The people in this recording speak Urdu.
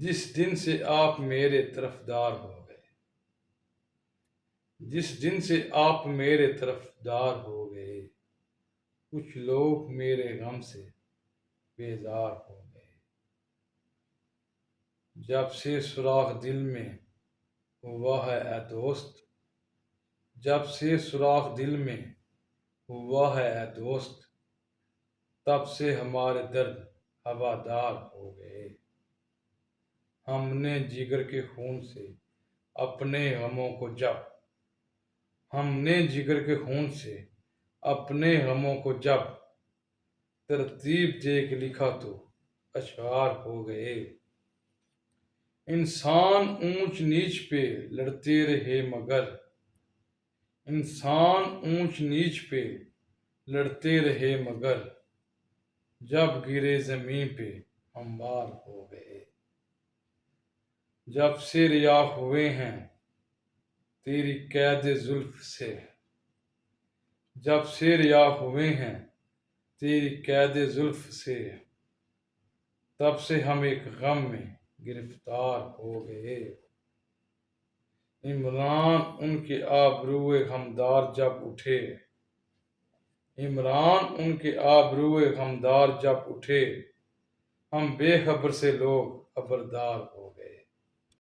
جس دن سے آپ میرے طرفدار ہو گئے، جس دن سے آپ میرے طرفدار ہو گئے، کچھ لوگ میرے غم سے بیزار ہو گئے۔ جب سے سوراخ دل میں ہوا ہے اے دوست، جب سے سوراخ دل میں ہوا ہے اے دوست، تب سے ہمارے درد ہوادار ہو گئے۔ ہم نے جگر کے خون سے اپنے غموں کو ہم نے جگر کے خون سے اپنے غموں کو جب ترتیب دے کے لکھا تو اشعار ہو گئے۔ انسان اونچ نیچ پہ لڑتے رہے مگر انسان اونچ نیچ پہ لڑتے رہے مگر جب گرے زمین پہ ہموار ہو گئے۔ جب سے رہا ہوئے ہیں تیری قید زلف سے، جب سے رہا ہوئے ہیں تیری قید زلف سے، تب سے ہم ایک غم میں گرفتار ہو گئے۔ عمران ان کے آبروئے غمدار جب اٹھے، عمران ان کے آبروئے غمدار جب اٹھے، ہم بے خبر سے لوگ خبردار ہو